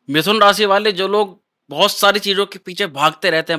मिथुन राशि वाले जो लोग बहुत सारी चीजों के पीछे भागते रहते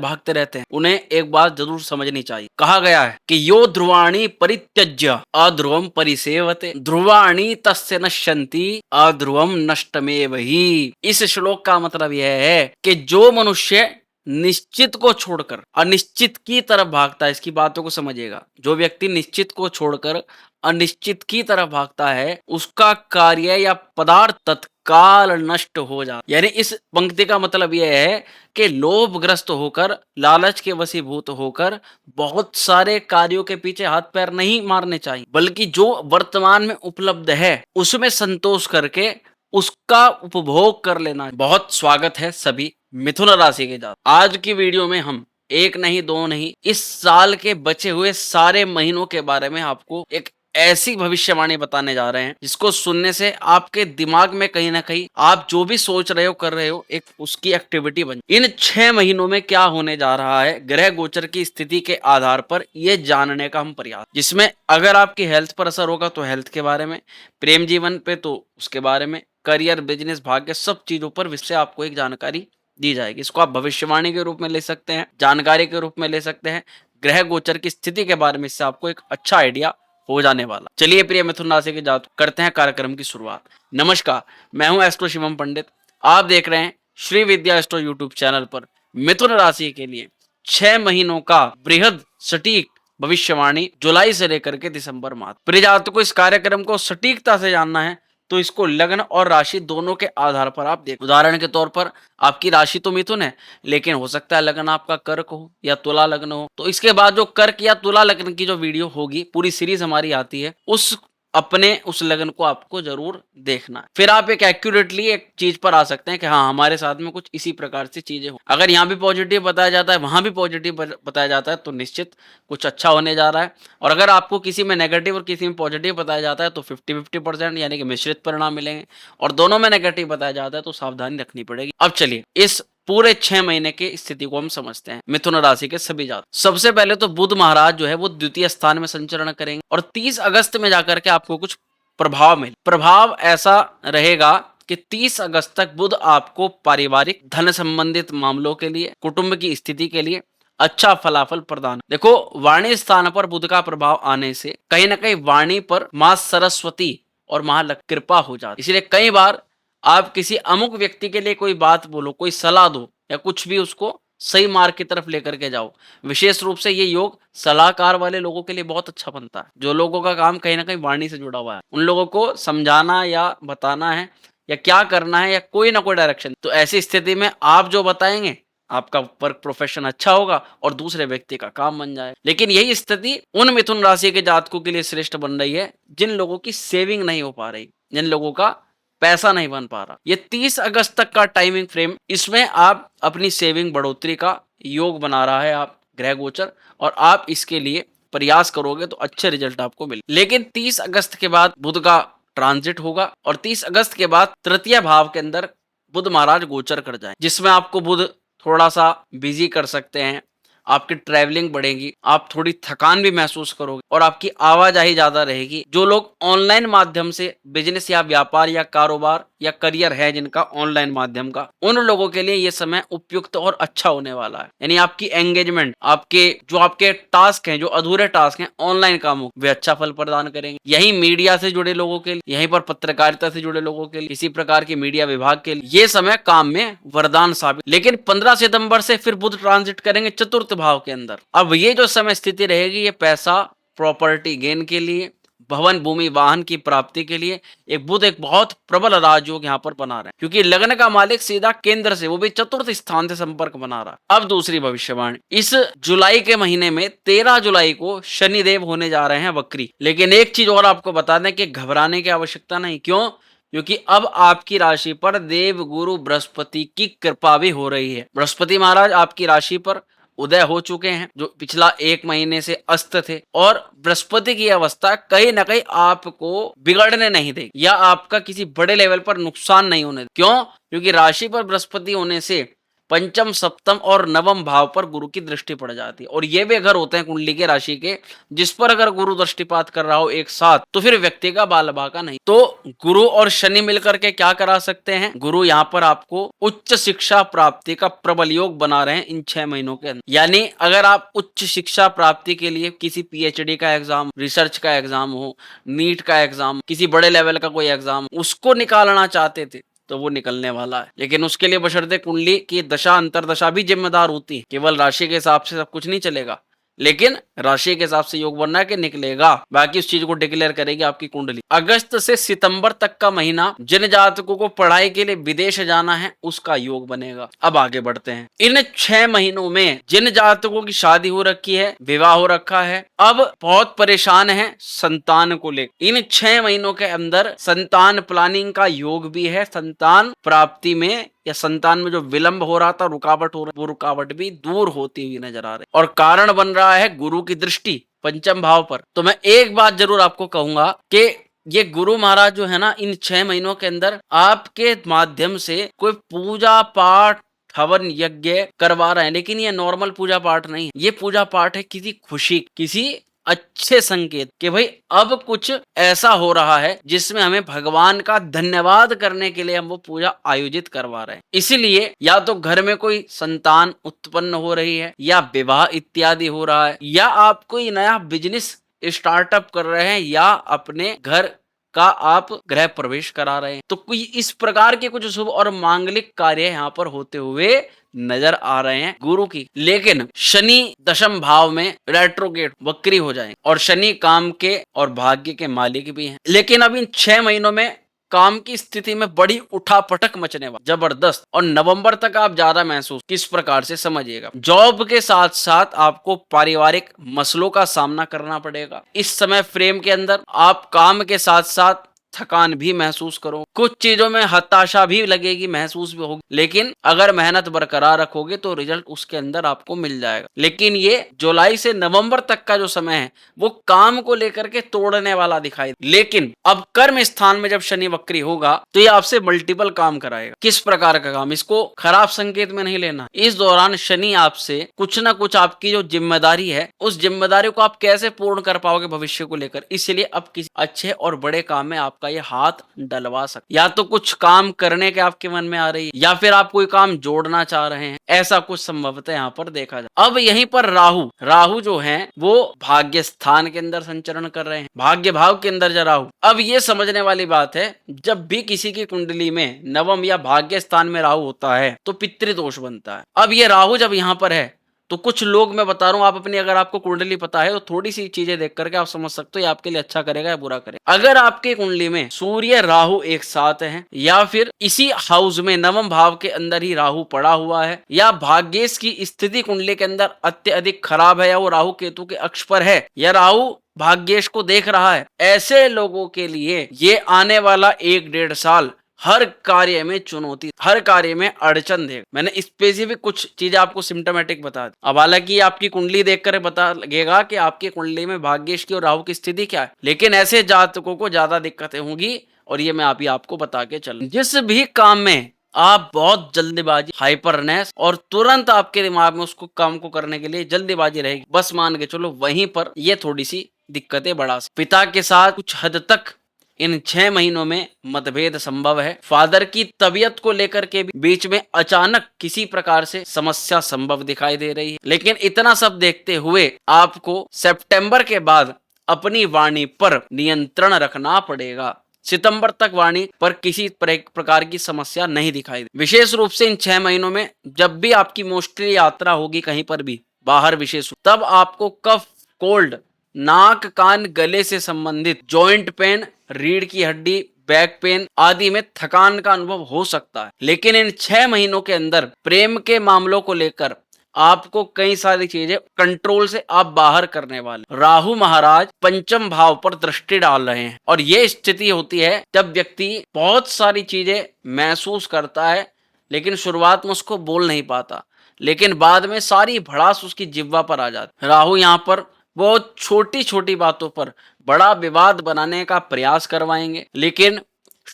हैं, उन्हें एक बात जरूर समझनी चाहिए। कहा गया है कि यो ध्रुवाणी परित्यज्य अध्रुवम परिसेवते, ध्रुवाणी तस्य नश्यन्ति अध्रुवम नष्टमेव ही। इस श्लोक का मतलब यह है कि जो मनुष्य निश्चित को छोड़कर अनिश्चित की तरफ भागता है, इसकी बातों को समझिएगा, जो व्यक्ति निश्चित को छोड़कर अनिश्चित की तरफ भागता है, उसका कार्य या पदार्थ तत्काल नष्ट हो जाता। यानी इस पंक्ति का मतलब यह है कि लोभग्रस्त होकर, लालच के वशीभूत होकर बहुत सारे कार्यों के पीछे हाथ पैर नहीं मारने चाहिए, बल्कि जो वर्तमान में उपलब्ध है उसमें संतोष करके उसका उपभोग कर लेना। बहुत स्वागत है सभी मिथुन राशि के जातक। आज की वीडियो में हम एक नहीं दो नहीं, इस साल के बचे हुए सारे महीनों के बारे में आपको एक ऐसी भविष्यवाणी बताने जा रहे हैं जिसको सुनने से आपके दिमाग में कहीं ना कहीं आप जो भी सोच रहे हो कर रहे हो एक उसकी एक्टिविटी बन। इन 6 महीनों में क्या होने जा रहा है ग्रह गोचर की स्थिति के आधार पर ये जानने का हम प्रयास, जिसमें अगर आपकी हेल्थ पर असर होगा तो हेल्थ के बारे में, प्रेम जीवन पे तो उसके बारे में, करियर बिजनेस भाग्य सब चीजों पर विषय आपको एक जानकारी दी जाएगी। इसको आप भविष्यवाणी के रूप में ले सकते हैं, जानकारी के रूप में ले सकते हैं, ग्रह गोचर की स्थिति के बारे में इससे आपको एक अच्छा आइडिया हो जाने वाला। चलिए प्रिय मिथुन राशि के जातक, करते हैं कार्यक्रम की शुरुआत। नमस्कार, मैं हूं एस्ट्रो शिवम पंडित। आप देख रहे हैं श्री विद्या एस्ट्रो यूट्यूब चैनल पर मिथुन राशि के लिए 6 महीनों का बृहद सटीक भविष्यवाणी जुलाई से लेकर के दिसंबर माह। प्रिय जातकों को इस कार्यक्रम को सटीकता से जानना है तो इसको लग्न और राशि दोनों के आधार पर आप देख। उदाहरण के तौर पर आपकी राशि तो मिथुन है, लेकिन हो सकता है लग्न आपका कर्क हो या तुला लग्न हो, तो इसके बाद जो कर्क या तुला लग्न की जो वीडियो होगी, पूरी सीरीज हमारी आती है, उस अपने उस लगन को आपको जरूर देखना है। फिर आप एक एक्यूरेटली एक चीज पर आ सकते हैं कि हाँ हमारे साथ में कुछ इसी प्रकार से चीजें हो। अगर यहाँ भी पॉजिटिव बताया जाता है, वहां भी पॉजिटिव बताया जाता है, तो निश्चित कुछ अच्छा होने जा रहा है। और अगर आपको किसी में नेगेटिव और किसी में पॉजिटिव बताया जाता है तो 50-50% यानी कि मिश्रित परिणाम मिलेंगे, और दोनों में नेगेटिव बताया जाता है तो सावधानी रखनी पड़ेगी। अब चलिए इस पूरे 6 महीने की स्थिति को हम समझते हैं मिथुन राशि के सभी जातक। सबसे पहले तो बुध महाराज जो है वो द्वितीय स्थान में संचरण करेंगे और 30 अगस्त में जाकर के आपको कुछ प्रभाव मिले। प्रभाव ऐसा रहेगा कि 30 अगस्त तक बुध आपको पारिवारिक धन संबंधित मामलों के लिए, कुटुंब की स्थिति के लिए अच्छा फलाफल प्रदान। देखो, वाणी स्थान पर बुध का प्रभाव आने से कहीं ना कहीं वाणी पर मां सरस्वती और महालक्ष्मी कृपा हो जाती। इसलिए कई बार आप किसी अमुक व्यक्ति के लिए कोई बात बोलो, कोई सलाह दो या कुछ भी उसको सही मार्ग की तरफ लेकर के जाओ। विशेष रूप से ये योग सलाहकार वाले लोगों के लिए बहुत अच्छा बनता है। जो लोगों का काम कहीं ना कहीं वाणी से जुड़ा हुआ है, उन लोगों को समझाना या बताना है या क्या करना है या कोई ना कोई डायरेक्शन, तो ऐसी स्थिति में आप जो बताएंगे आपका वर्क प्रोफेशन अच्छा होगा और दूसरे व्यक्ति का काम बन जाए। लेकिन यही स्थिति उन मिथुन राशि के जातकों के लिए श्रेष्ठ बन रही है जिन लोगों की सेविंग नहीं हो पा रही, जिन लोगों का पैसा नहीं बन पा रहा। ये 30 अगस्त तक का टाइमिंग फ्रेम, इसमें आप अपनी सेविंग बढ़ोतरी का योग बना रहा है आप ग्रह गोचर, और आप इसके लिए प्रयास करोगे तो अच्छे रिजल्ट आपको मिले। लेकिन 30 अगस्त के बाद बुध का ट्रांजिट होगा और 30 अगस्त के बाद तृतीय भाव के अंदर बुध महाराज गोचर कर जाए, जिसमें आपको बुध थोड़ा सा बिजी कर सकते हैं। आपकी ट्रैवलिंग बढ़ेगी, आप थोड़ी थकान भी महसूस करोगे और आपकी आवाजाही ज्यादा रहेगी। जो लोग ऑनलाइन माध्यम से बिजनेस या व्यापार या कारोबार या करियर है जिनका ऑनलाइन माध्यम का, उन लोगों के लिए ये समय उपयुक्त और अच्छा होने वाला है। यानी आपकी एंगेजमेंट, आपके टास्क हैं, जो अधूरे टास्क हैं ऑनलाइन कामों, वे अच्छा फल प्रदान करेंगे। यही मीडिया से जुड़े लोगों के लिए, यहीं पर पत्रकारिता से जुड़े लोगों के लिए, किसी प्रकार की मीडिया विभाग के लिए ये समय काम में वरदान साबित। लेकिन 15 सितंबर से फिर बुध ट्रांजिट करेंगे चतुर्थ भाव के अंदर। अब ये जो समय स्थिति रहेगी, ये पैसा प्रॉपर्टी गेन के लिए, भवन भूमि वाहन की प्राप्ति के लिए एक बुध एक बहुत प्रबल राजयोग यहाँ पर बना रहे हैं, क्योंकि लग्न का मालिक सीधा केंद्र से, वो भी चतुर्थ स्थान से संपर्क बना रहा है। अब दूसरी भविष्यवाणी, इस जुलाई के महीने में 13 जुलाई को शनिदेव होने जा रहे हैं वक्री। लेकिन एक चीज और आपको बता दें कि घबराने की आवश्यकता नहीं। क्यों? क्योंकि अब आपकी राशि पर देव गुरु बृहस्पति की कृपा भी हो रही है। बृहस्पति महाराज आपकी राशि पर उदय हो चुके हैं, जो पिछला 1 महीने से अस्त थे, और बृहस्पति की अवस्था कहीं ना कहीं आपको बिगड़ने नहीं देगी या आपका किसी बड़े लेवल पर नुकसान नहीं होने देगी। क्यों? क्योंकि राशि पर बृहस्पति होने से पंचम, सप्तम और नवम भाव पर गुरु की दृष्टि पड़ जाती है। और ये वे घर होते हैं कुंडली के राशि के जिस पर अगर गुरु दृष्टिपात कर रहा हो एक साथ, तो फिर व्यक्ति का बाल भागा नहीं। तो गुरु और शनि मिलकर के क्या करा सकते हैं? गुरु यहाँ पर आपको उच्च शिक्षा प्राप्ति का प्रबल योग बना रहे हैं इन 6 महीनों के अंदर। यानी अगर आप उच्च शिक्षा प्राप्ति के लिए किसी पीएचडी का एग्जाम, रिसर्च का एग्जाम हो, नीट का एग्जाम, किसी बड़े लेवल का कोई एग्जाम, उसको निकालना चाहते थे तो वो निकलने वाला है। लेकिन उसके लिए बशर्ते कुंडली की दशा अंतरदशा भी जिम्मेदार होती है। केवल राशि के हिसाब से सब कुछ नहीं चलेगा, लेकिन राशि के हिसाब से योग बनना है कि निकलेगा, बाकी उस चीज को डिक्लेयर करेगी आपकी कुंडली। अगस्त से सितंबर तक का महीना जिन जातकों को पढ़ाई के लिए विदेश जाना है उसका योग बनेगा। अब आगे बढ़ते हैं। इन 6 महीनों में जिन जातकों की शादी हो रखी है, विवाह हो रखा है, अब बहुत परेशान है संतान को लेकर। इन 6 महीनों के अंदर संतान प्लानिंग का योग भी है। संतान प्राप्ति में या संतान में जो विलंब हो रहा था, रुकावट हो रहा, वो रुकावट भी दूर होती हुई नजर आ रही। और कारण बन रहा है गुरु की दृष्टि पंचम भाव पर। तो मैं एक बात जरूर आपको कहूंगा कि ये गुरु महाराज जो है ना, इन 6 महीनों के अंदर आपके माध्यम से कोई पूजा पाठ, हवन यज्ञ करवा रहे हैं। लेकिन ये नॉर्मल पूजा पाठ नहीं है, ये पूजा पाठ है किसी खुशी, किसी अच्छे संकेत कि भाई अब कुछ ऐसा हो रहा है जिसमें हमें भगवान का धन्यवाद करने के लिए हम वो पूजा आयोजित करवा रहे हैं। इसीलिए या तो घर में कोई संतान उत्पन्न हो रही है, या विवाह इत्यादि हो रहा है, या आप कोई नया बिजनेस स्टार्टअप कर रहे हैं, या अपने घर का आप गृह प्रवेश करा रहे हैं। तो कोई इस प्रकार के कुछ शुभ और मांगलिक कार्य यहाँ पर होते हुए नजर आ रहे हैं गुरु की। लेकिन शनि दशम भाव में रेट्रोगेट वक्री हो जाएंगे, और शनि काम के और भाग्य के मालिक भी हैं। लेकिन अब इन 6 महीनों में काम की स्थिति में बड़ी उठापटक मचने वाली, जबरदस्त। और नवंबर तक आप ज्यादा महसूस किस प्रकार से समझिएगा। जॉब के साथ साथ आपको पारिवारिक मसलों का सामना करना पड़ेगा। इस समय फ्रेम के अंदर आप काम के साथ साथ थकान भी महसूस करो, कुछ चीजों में हताशा भी लगेगी, महसूस भी होगी। लेकिन अगर मेहनत बरकरार रखोगे तो रिजल्ट उसके अंदर आपको मिल जाएगा। लेकिन ये जुलाई से नवंबर तक का जो समय है वो काम को लेकर के तोड़ने वाला दिखाई। लेकिन अब कर्म स्थान में जब शनि वक्री होगा तो ये आपसे मल्टीपल काम कराएगा। किस प्रकार का काम? इसको खराब संकेत में नहीं लेना। इस दौरान शनि आपसे कुछ ना कुछ आपकी जो जिम्मेदारी है, उस जिम्मेदारी को आप कैसे पूर्ण कर पाओगे भविष्य को लेकर, इसलिए अब किसी अच्छे और बड़े काम में आपका ये हाथ डलवा सकते। या तो कुछ काम करने के आपके मन में आ रही है, या फिर आप कोई काम जोड़ना चाह रहे हैं, ऐसा कुछ संभवतः यहाँ पर देखा जाए। अब यहीं पर राहु जो है वो भाग्य स्थान के अंदर संचरण कर रहे हैं, भाग्य भाव के अंदर राहु। अब ये समझने वाली बात है, जब भी किसी की कुंडली में नवम या भाग्य स्थान में राहु होता है तो पितृदोष बनता है। अब ये राहु जब यहाँ पर है तो कुछ लोग, मैं बता रहा हूं, आप अपनी, अगर आपको कुंडली पता है तो थोड़ी सी चीजें देख करके आप समझ सकते हो ये आपके लिए अच्छा करेगा या बुरा करेगा। अगर आपके कुंडली में सूर्य राहु एक साथ है, या फिर इसी हाउस में नवम भाव के अंदर ही राहु पड़ा हुआ है, या भाग्येश की स्थिति कुंडली के अंदर अत्यधिक खराब है, या वो राहु केतु के अक्ष पर है, या राहु भाग्येश को देख रहा है, ऐसे लोगों के लिए ये आने वाला 1-1.5 साल हर कार्य में चुनौती, हर कार्य में अड़चन देगा। मैंने स्पेसिफिक कुछ चीजें आपको सिम्टोमेटिक बता दी। अब हालांकि आपकी कुंडली देखकर पता लगेगा कि आपकी कुंडली में भाग्येश की और राहु की स्थिति क्या है, लेकिन ऐसे जातकों को ज्यादा दिक्कतें होंगी, और ये मैं आपको बता के चलूं। जिस भी काम में आप बहुत जल्दीबाजी, हाइपरनेस, और तुरंत आपके दिमाग में उसको काम को करने के लिए जल्दीबाजी रहेगी, बस मान के चलो वहीं पर ये थोड़ी सी दिक्कतें बढ़ा सकती। पिता के साथ कुछ हद तक इन 6 महीनों में मतभेद संभव है। फादर की तबीयत को लेकर के बीच में अचानक किसी प्रकार से समस्या संभव दिखाई दे रही है। लेकिन इतना सब देखते हुए आपको सितंबर के बाद अपनी वाणी पर नियंत्रण रखना पड़ेगा। सितंबर तक वाणी पर किसी प्रकार की समस्या नहीं दिखाई दे। विशेष रूप से इन 6 महीनों में जब भी आपकी मोस्टली यात्रा होगी कहीं पर भी बाहर, विशेष तब आपको कफ, कोल्ड, नाक, कान, गले से संबंधित जॉइंट पेन, रीढ़ की हड्डी, बैक पेन आदि में थकान का अनुभव हो सकता है। लेकिन इन 6 महीनों के अंदर प्रेम के मामलों को लेकर आपको कई सारी चीजें कंट्रोल से आप बाहर करने वाले। राहु महाराज पंचम भाव पर दृष्टि डाल रहे हैं, और ये स्थिति होती है जब व्यक्ति बहुत सारी चीजें महसूस करता है, लेकिन शुरुआत में उसको बोल नहीं पाता, लेकिन बाद में सारी भड़ास उसकी जिह्वा पर आ जाती। राहु यहाँ पर बहुत छोटी छोटी बातों पर बड़ा विवाद बनाने का प्रयास करवाएंगे। लेकिन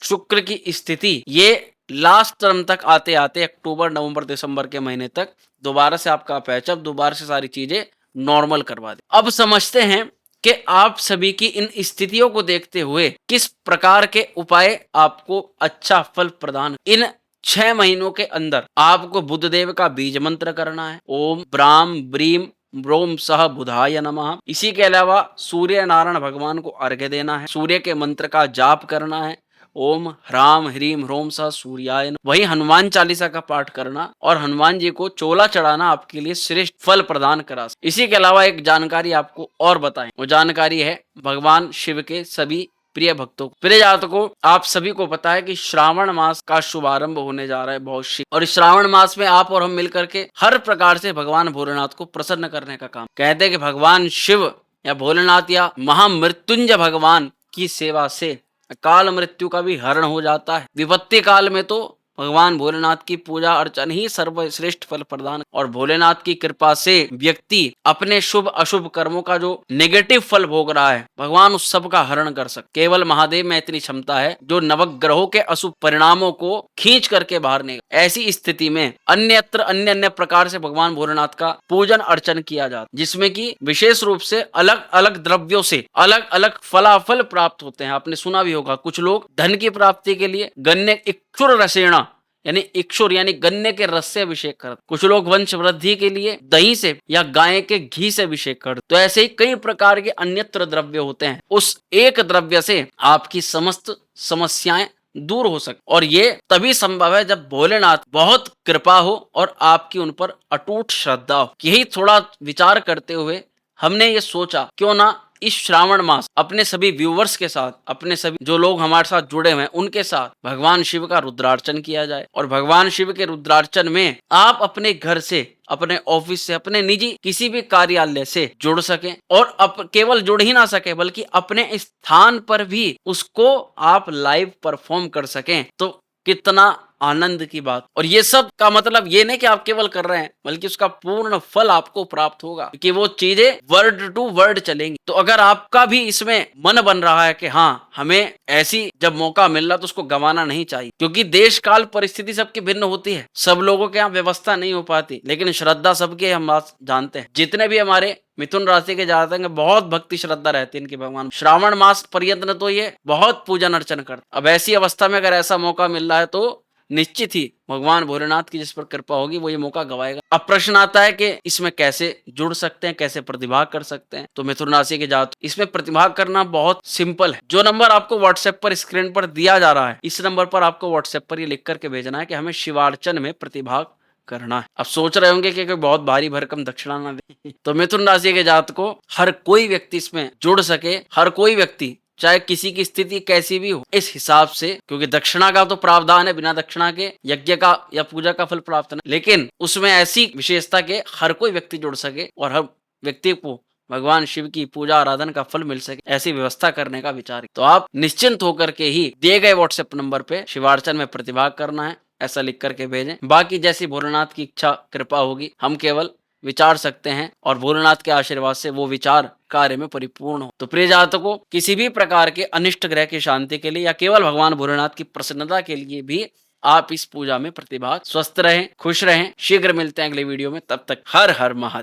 शुक्र की स्थिति ये लास्ट टर्म तक आते आते अक्टूबर नवंबर दिसंबर के महीने तक दोबारा से आपका पैचअप, दोबारा से सारी चीजें नॉर्मल करवा दे। अब समझते हैं कि आप सभी की इन स्थितियों को देखते हुए किस प्रकार के उपाय आपको अच्छा फल प्रदान। इन 6 महीनों के अंदर आपको बुध देव का बीज मंत्र करना है, ओम ब्राम ब्रीम ब्रोम सह बुधाय नमः। इसी के अलावा सूर्य नारायण भगवान को अर्घ्य देना है, सूर्य के मंत्र का जाप करना है, ओम ह्राम ह्रीम ह्रोम सह सूर्याय नमः। वही हनुमान चालीसा का पाठ करना और हनुमान जी को चोला चढ़ाना आपके लिए श्रेष्ठ फल प्रदान करा। इसी के अलावा एक जानकारी आपको और बताएं, वो जानकारी है भगवान शिव के सभी प्रिय भक्तों, प्रिय जातकों, आप सभी को पता है कि श्रावण मास का शुभारंभ होने जा रहा है बहुत शीघ्र, और इस श्रावण मास में आप और हम मिलकर के हर प्रकार से भगवान भोलेनाथ को प्रसन्न करने का काम कहते हैं कि भगवान शिव या भोलेनाथ या महामृत्युंजय भगवान की सेवा से काल मृत्यु का भी हरण हो जाता है। विपत्ति काल में तो भगवान भोलेनाथ की पूजा अर्चन ही सर्वश्रेष्ठ फल प्रदान, और भोलेनाथ की कृपा से व्यक्ति अपने शुभ अशुभ कर्मों का जो नेगेटिव फल भोग रहा है भगवान उस सब का हरण कर सकते। केवल महादेव में इतनी क्षमता है जो नवग्रहों के अशुभ परिणामों को खींच करके बाहर निकाले। ऐसी स्थिति में अन्यत्र अन्य प्रकार से भगवान भोलेनाथ का पूजन अर्चन किया जाता, जिसमें कि विशेष रूप से अलग अलग द्रव्यों से अलग अलग फलाफल प्राप्त होते हैं। आपने सुना भी होगा, कुछ लोग धन की प्राप्ति के लिए गन्ने इक्षुर रसेणा यानी इक्षुर यानी गन्ने के रस से अभिषेक करते, कुछ लोग वंश वृद्धि के लिए दही से या गाय के घी से अभिषेक करते। तो ऐसे ही कई प्रकार के अन्यत्र द्रव्य होते हैं, उस एक द्रव्य से आपकी समस्त समस्याएं दूर हो सके, और ये तभी संभव है जब भोलेनाथ बहुत कृपा हो और आपकी उन पर अटूट श्रद्धा हो। यही थोड़ा विचार करते हुए हमने ये सोचा क्यों ना इस श्रावण मास अपने सभी व्यूवर्स के साथ, अपने सभी जो लोग हमारे साथ जुड़े हुए हैं उनके साथ भगवान शिव का रुद्रार्चन किया जाए, और भगवान शिव के रुद्रार्चन में आप अपने घर से, अपने ऑफिस से, अपने निजी किसी भी कार्यालय से जुड़ सकें, और केवल जुड़ ही ना सके बल्कि अपने स्थान पर भी उसको आप लाइव परफॉर्म कर सकें, तो कितना आनंद की बात। और ये सब का मतलब ये नहीं कि आप केवल कर रहे हैं, बल्कि उसका पूर्ण फल आपको प्राप्त होगा, क्योंकि वो चीजें वर्ड टू वर्ड चलेंगी। तो अगर आपका भी इसमें मन बन रहा है कि हाँ हमें ऐसी जब मौका मिल रहा तो उसको गंवाना नहीं चाहिए, क्योंकि देश काल परिस्थिति सबकी भिन्न होती है, सब लोगों के यहाँ व्यवस्था नहीं हो पाती, लेकिन श्रद्धा सबके हम बात जानते हैं। जितने भी हमारे मिथुन राशि के जातक हैं बहुत भक्ति श्रद्धा रहती है इनकी भगवान, श्रावण मास पर्यंत तो ये बहुत पूजन अर्चन करते। अब ऐसी अवस्था में अगर ऐसा मौका मिल रहा है तो निश्चित ही भगवान भोलेनाथ की जिस पर कृपा होगी वो ये मौका गवाएगा। अब प्रश्न आता है कि इसमें कैसे जुड़ सकते हैं, कैसे प्रतिभाग कर सकते हैं। तो मिथुन राशि के जातक इसमें प्रतिभाग करना बहुत सिंपल है। जो नंबर आपको व्हाट्सएप पर स्क्रीन पर दिया जा रहा है, इस नंबर पर आपको व्हाट्सएप पर ये लिख करके भेजना है कि हमें शिवार्चन में प्रतिभाग करना है। अब सोच रहे होंगे कि कोई बहुत भारी भरकम दक्षिणा ना दे तो मिथुन राशि के जातकों हर कोई व्यक्ति इसमें जुड़ सके, हर कोई व्यक्ति चाहे किसी की स्थिति कैसी भी हो, इस हिसाब से, क्योंकि दक्षिणा का तो प्रावधान है, बिना दक्षिणा के यज्ञ का या पूजा का फल प्राप्त नहीं, लेकिन उसमें ऐसी विशेषता के हर कोई व्यक्ति जुड़ सके और हर व्यक्ति को भगवान शिव की पूजा आराधन का फल मिल सके, ऐसी व्यवस्था करने का विचार। तो आप निश्चिंत होकर के ही दिए गए व्हाट्सएप नंबर पे शिवार्चन में प्रतिभाग करना है, ऐसा लिख करके भेजें। बाकी जैसी भोलेनाथ की इच्छा कृपा होगी, हम केवल विचार सकते हैं और भोलेनाथ के आशीर्वाद से वो विचार कार्य में परिपूर्ण हो। तो प्रिय जातकों, किसी भी प्रकार के अनिष्ट ग्रह की शांति के लिए या केवल भगवान भोलेनाथ की प्रसन्नता के लिए भी आप इस पूजा में प्रतिभाग। स्वस्थ रहें, खुश रहें। शीघ्र मिलते हैं अगले वीडियो में, तब तक हर हर महादेव।